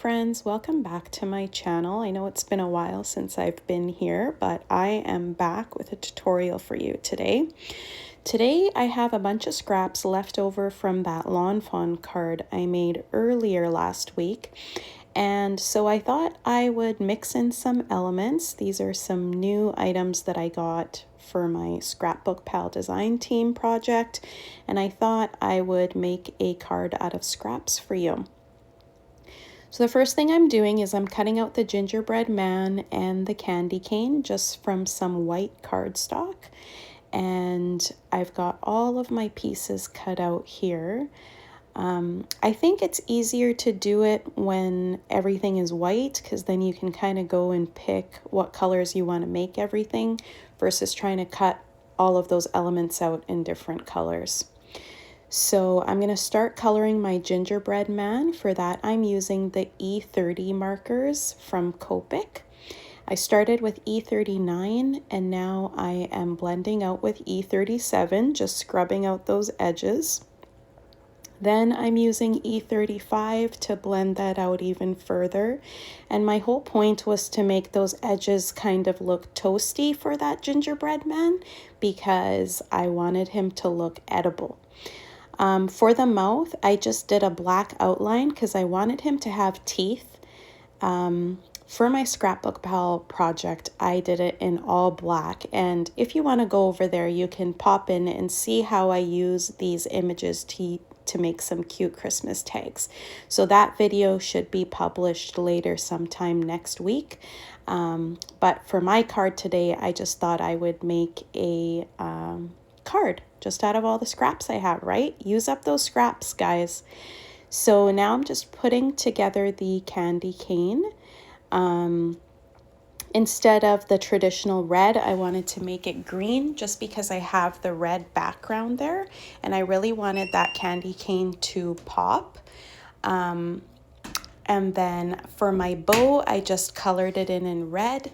friends, welcome back to my channel. I know it's been a while since I've been here, but I am back with a tutorial for you today. Today I have a bunch of scraps left over from that lawn fawn card I made earlier last week. And so I thought I would mix in some elements. These are some new items that I got for my Scrapbook Pal design team project, and I thought I would make a card out of scraps for you. So the first thing I'm doing is I'm cutting out the gingerbread man and the candy cane just from some white cardstock. And I've got all of my pieces cut out here. I think it's easier to do it when everything is white, because then you can kind of go and pick what colors you want to make everything versus trying to cut all of those elements out in different colors. So I'm going to start coloring my gingerbread man. For that, I'm using the E30 markers from Copic. I started with E39 and now I am blending out with E37, just scrubbing out those edges. Then I'm using E35 to blend that out even further. And my whole point was to make those edges kind of look toasty for that gingerbread man because I wanted him to look edible. For the mouth, I just did a black outline because I wanted him to have teeth. For my Scrapbook Pal project, I did it in all black. And if you want to go over there, you can pop in and see how I use these images to make some cute Christmas tags. So that video should be published later sometime next week. But for my card today, I just thought I would make a card just out of all the scraps I have, right? Use up those scraps, guys. So now I'm just putting together the candy cane. Instead of the traditional red, I wanted to make it green just because I have the red background there and I really wanted that candy cane to pop. And then for my bow, I just colored it in red.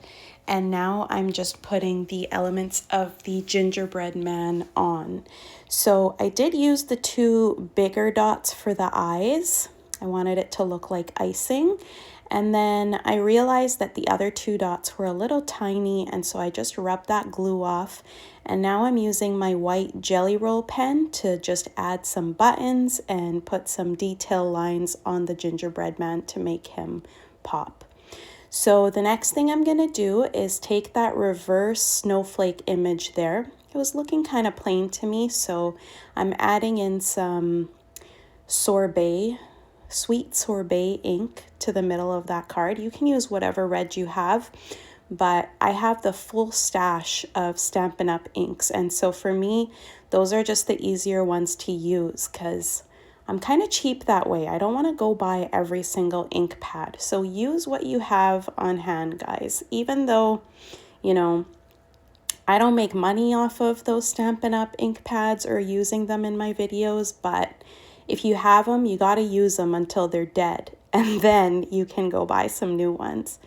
And now I'm just putting the elements of the gingerbread man on. So I did use the two bigger dots for the eyes. I wanted it to look like icing. And then I realized that the other two dots were a little tiny, and so I just rubbed that glue off. And now I'm using my white Jelly Roll pen to just add some buttons and put some detail lines on the gingerbread man to make him pop. So the next thing I'm going to do is take that reverse snowflake image there. It was looking kind of plain to me, so I'm adding in some sweet sorbet ink to the middle of that card. You can use whatever red you have, but I have the full stash of Stampin' Up! Inks, and so for me, those are just the easier ones to use because I'm kind of cheap that way. I don't want to go buy every single ink pad. So use what you have on hand, guys. Even though, you know, I don't make money off of those Stampin' Up! Ink pads or using them in my videos, but if you have them, you got to use them until they're dead, and then you can go buy some new ones.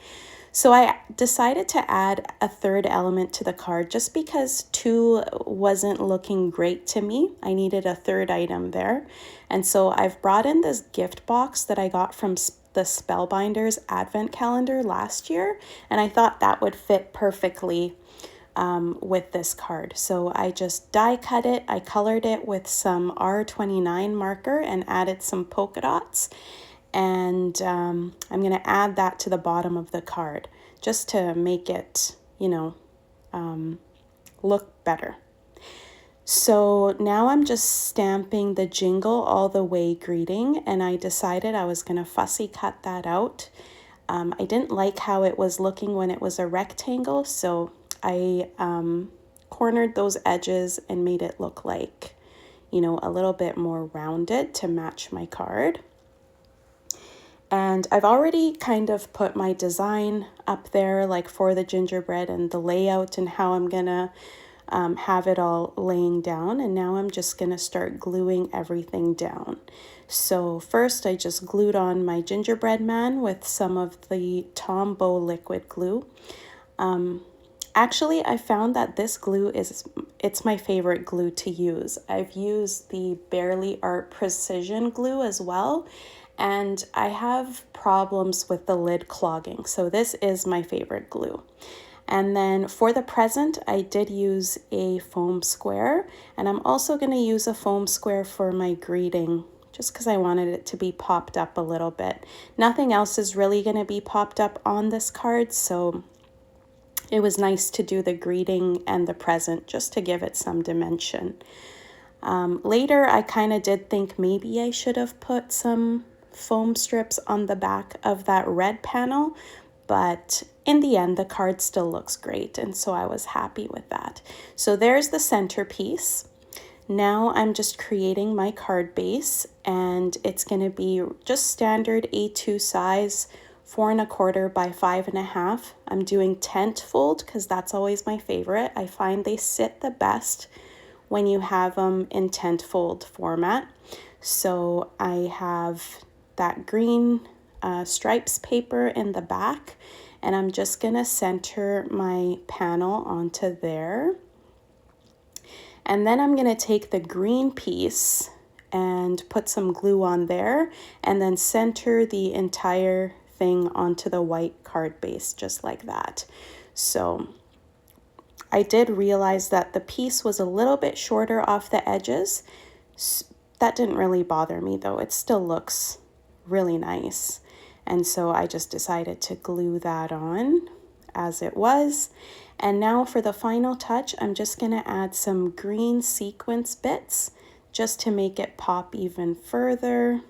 So I decided to add a third element to the card just because two wasn't looking great to me. I needed a third item there. And so I've brought in this gift box that I got from the Spellbinders Advent Calendar last year, and I thought that would fit perfectly with this card. So I just die cut it. I colored it with some R29 marker and added some polka dots. And I'm going to add that to the bottom of the card just to make it, you know, look better. So now I'm just stamping the Jingle All the Way greeting, and I decided I was going to fussy cut that out. I didn't like how it was looking when it was a rectangle, so I cornered those edges and made it look like, you know, a little bit more rounded to match my card. And I've already kind of put my design up there, like for the gingerbread and the layout and how I'm gonna have it all laying down. And now I'm just gonna start gluing everything down. So first I just glued on my gingerbread man with some of the Tombow liquid glue. Actually, I found that this glue it's my favorite glue to use. I've used the Barely Art Precision glue as well, and I have problems with the lid clogging, so this is my favorite glue. And then for the present, I did use a foam square, and I'm also going to use a foam square for my greeting, just because I wanted it to be popped up a little bit. Nothing else is really going to be popped up on this card, so it was nice to do the greeting and the present just to give it some dimension. Later, I kind of did think maybe I should have put some foam strips on the back of that red panel, but in the end, the card still looks great, and so I was happy with that. So there's the centerpiece. Now I'm just creating my card base, and it's going to be just standard A2 size, 4 1/4 by 5 1/2. I'm doing tent fold because that's always my favorite. I find they sit the best when you have them in tent fold format. So I have that green stripes paper in the back, and I'm just gonna center my panel onto there. And then I'm gonna take the green piece and put some glue on there, and then center the entire thing onto the white card base, just like that. So I did realize that the piece was a little bit shorter off the edges. That didn't really bother me though. It still looks really nice. And so I just decided to glue that on as it was. And now for the final touch, I'm just gonna add some green sequence bits just to make it pop even further.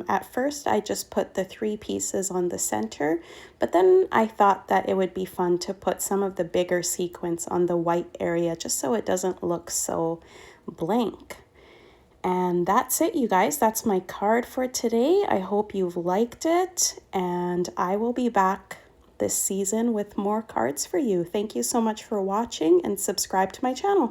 At first, I just put the 3 pieces on the center, but then I thought that it would be fun to put some of the bigger sequins on the white area just so it doesn't look so blank. And that's it, you guys. That's my card for today. I hope you've liked it, and I will be back this season with more cards for you. Thank you so much for watching, and subscribe to my channel.